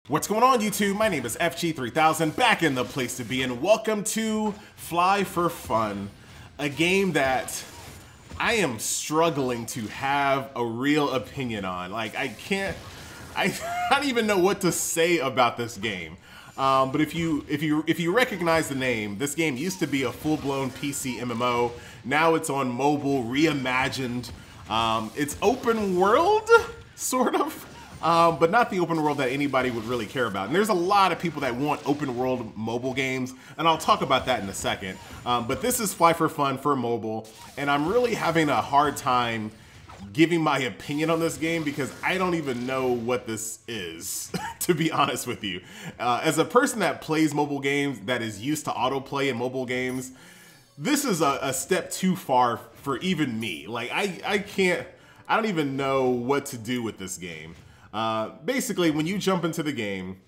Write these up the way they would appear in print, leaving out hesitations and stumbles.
What's going on, YouTube? My name is FG3000, back in the place to be, and welcome to Fly for Fun, a game that I am struggling to have a real opinion on. Like, I don't even know what to say about this game. But if you recognize the name, this game used to be a full-blown PC MMO. Now it's on mobile, reimagined. It's open world, sort of. But not the open world that anybody would really care about. And there's a lot of people that want open world mobile games, and I'll talk about that in a second. But this is Fly for Fun for mobile, and I'm really having a hard time giving my opinion on this game because I don't even know what this is, to be honest with you. As a person that plays mobile games, that is used to autoplay in mobile games, this is a step too far for even me. Like, I don't even know what to do with this game. Basically, when you jump into the game,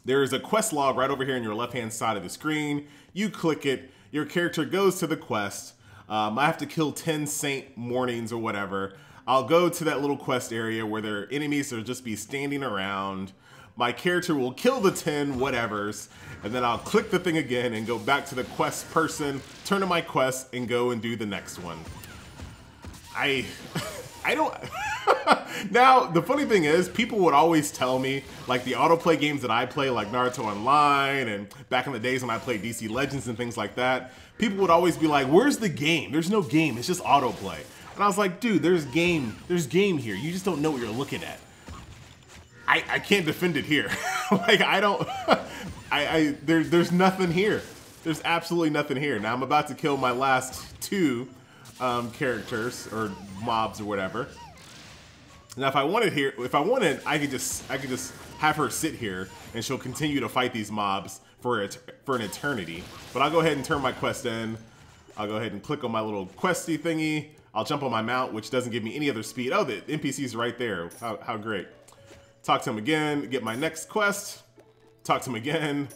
there is a quest log right over here on your left-hand side of the screen. You click it, your character goes to the quest. I have to kill 10 Saint Mornings or whatever. I'll go to that little quest area where their enemies will just be standing around. My character will kill the 10 whatevers, and then I'll click the thing again and go back to the quest person, turn to my quest, and go and do the next one. I don't... Now, the funny thing is, people would always tell me, like the autoplay games that I play, like Naruto Online, and back in the days when I played DC Legends and things like that, people would always be like, where's the game? There's no game, it's just autoplay. And I was like, dude, there's game here. You just don't know what you're looking at. I can't defend it here. Like, I don't, there's nothing here. There's absolutely nothing here. Now I'm about to kill my last two characters, or mobs, or whatever. Now, if I wanted, I could just have her sit here, and she'll continue to fight these mobs for an eternity. But I'll go ahead and turn my quest in. I'll go ahead and click on my little questy thingy. I'll jump on my mount, which doesn't give me any other speed. Oh, the NPC's right there. How great. Talk to him again. Get my next quest. Talk to him again.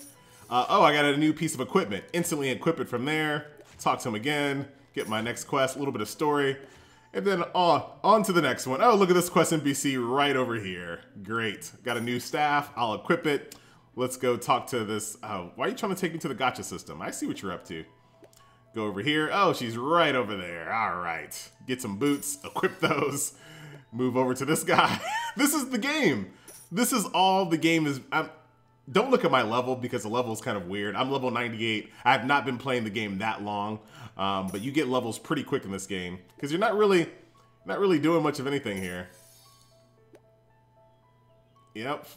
Oh, I got a new piece of equipment. Instantly equip it from there. Talk to him again. Get my next quest. A little bit of story. And then on to the next one. Oh, look at this quest NPC right over here. Great. Got a new staff. I'll equip it. Let's go talk to this. Oh, why are you trying to take me to the gacha system? I see what you're up to. Go over here. Oh, she's right over there. All right. Get some boots. Equip those. Move over to this guy. This is the game. This is all the game is. Don't look at my level because the level is kind of weird. I'm level 98. I have not been playing the game that long. But you get levels pretty quick in this game because you're not really doing much of anything here. Yep.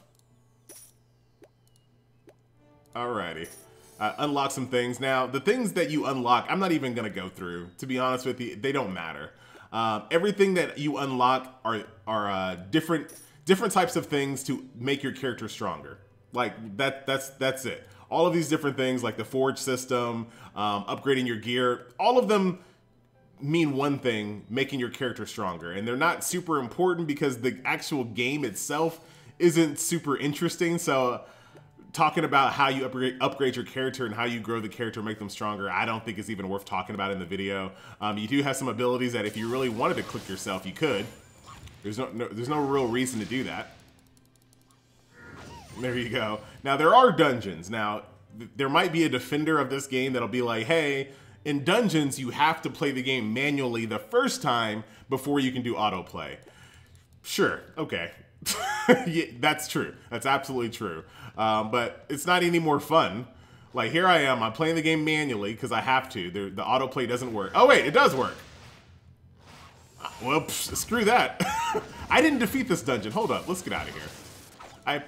Alrighty. Unlock some things. Now, the things that you unlock, I'm not even going to go through. To be honest with you, they don't matter. Everything that you unlock are different types of things to make your character stronger. Like, that's it. All of these different things, like the forge system, upgrading your gear, all of them mean one thing, making your character stronger. And they're not super important because the actual game itself isn't super interesting. So talking about how you upgrade your character and how you grow the character, make them stronger, I don't think is even worth talking about in the video. You do have some abilities that if you really wanted to click yourself, you could. There's no real reason to do that. There you go. Now, there are dungeons. Now, there might be a defender of this game that'll be like, hey, in dungeons, you have to play the game manually the first time before you can do autoplay. Sure, okay. Yeah, that's true. That's absolutely true. But it's not any more fun. Like, here I am. I'm playing the game manually because I have to. The autoplay doesn't work. Oh, wait, it does work. Well, screw that. I didn't defeat this dungeon. Hold up. Let's get out of here.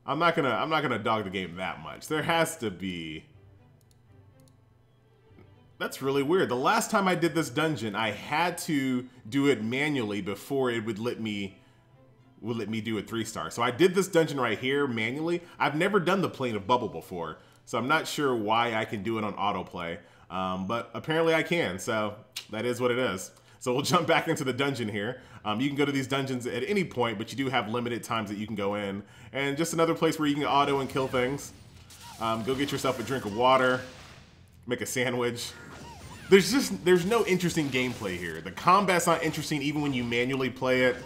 I'm not gonna dog the game that much. There has to be. That's really weird. The last time I did this dungeon, I had to do it manually before it would let me do a 3-star. So I did this dungeon right here manually. I've never done the Plane of Bubble before, so I'm not sure why I can do it on autoplay. But apparently I can. So that is what it is. So we'll jump back into the dungeon here. You can go to these dungeons at any point, but you do have limited times that you can go in. And just another place where you can auto and kill things. Go get yourself a drink of water. Make a sandwich. There's no interesting gameplay here. The combat's not interesting even when you manually play it.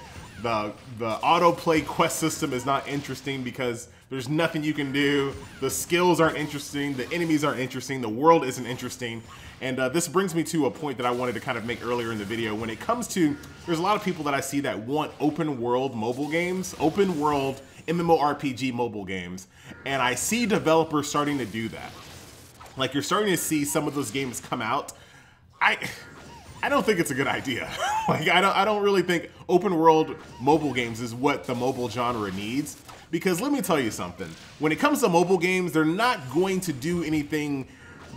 The autoplay quest system is not interesting because there's nothing you can do. The skills aren't interesting. The enemies aren't interesting. The world isn't interesting. And this brings me to a point that I wanted to kind of make earlier in the video. When it comes to, there's a lot of people that I see that want open world mobile games, open world MMORPG mobile games. And I see developers starting to do that. Like, you're starting to see some of those games come out. I don't think it's a good idea. Like, I don't really think open world mobile games is what the mobile genre needs. Because let me tell you something. When it comes to mobile games, they're not going to do anything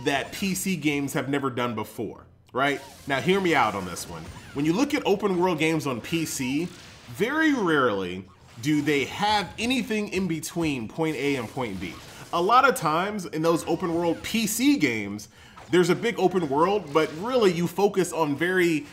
that PC games have never done before, right? Now, hear me out on this one. When you look at open world games on PC, very rarely do they have anything in between point A and point B. A lot of times in those open world PC games, there's a big open world, but really you focus on very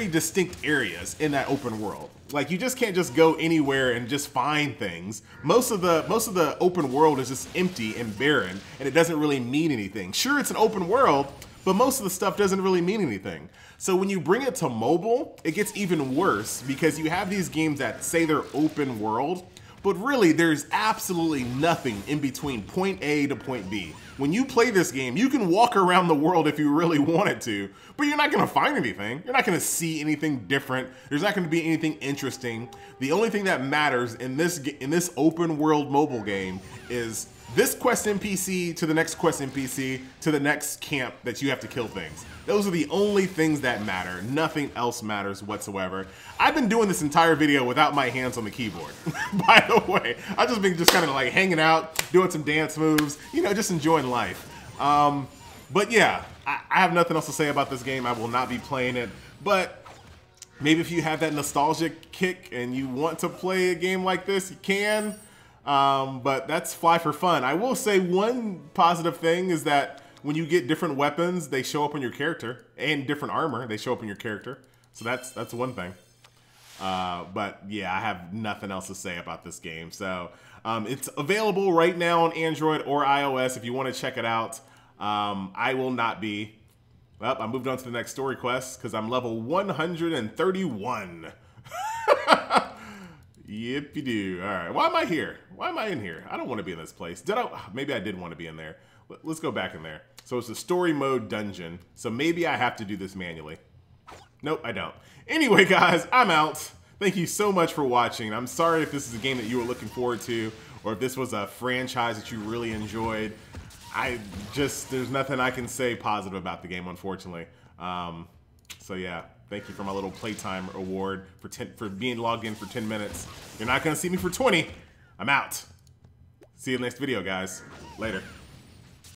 distinct areas in that open world. Like, you just can't just go anywhere and just find things. Most of the open world is just empty and barren, and it doesn't really mean anything. Sure, it's an open world, but most of the stuff doesn't really mean anything. So when you bring it to mobile, it gets even worse because you have these games that say they're open world, but really there's absolutely nothing in between point A to point B. When you play this game, you can walk around the world if you really wanted to, but you're not gonna find anything. You're not gonna see anything different. There's not gonna be anything interesting. The only thing that matters in this open world mobile game is this quest NPC to the next quest NPC to the next camp that you have to kill things. Those are the only things that matter. Nothing else matters whatsoever. I've been doing this entire video without my hands on the keyboard. By the way, I've just been kind of like hanging out, doing some dance moves, you know, just enjoying life. But yeah, I have nothing else to say about this game. I will not be playing it, but maybe if you have that nostalgic kick and you want to play a game like this, you can. But that's Flyff for fun. I will say one positive thing is that when you get different weapons, they show up on your character, and different armor, they show up on your character. So that's one thing. But yeah, I have nothing else to say about this game. So it's available right now on Android or iOS if you want to check it out. I will not be. Well, I moved on to the next story quest because I'm level 131. Yep, you do. All right. Why am I here? Why am I in here? I don't want to be in this place. Maybe I did want to be in there. Let's go back in there. So it's a story mode dungeon. So maybe I have to do this manually. Nope, I don't. Anyway, guys, I'm out. Thank you so much for watching. I'm sorry if this is a game that you were looking forward to, or if this was a franchise that you really enjoyed. There's nothing I can say positive about the game, unfortunately. So yeah. Thank you for my little playtime award for being logged in for 10 minutes. You're not gonna see me for 20. I'm out. See you in the next video, guys. Later.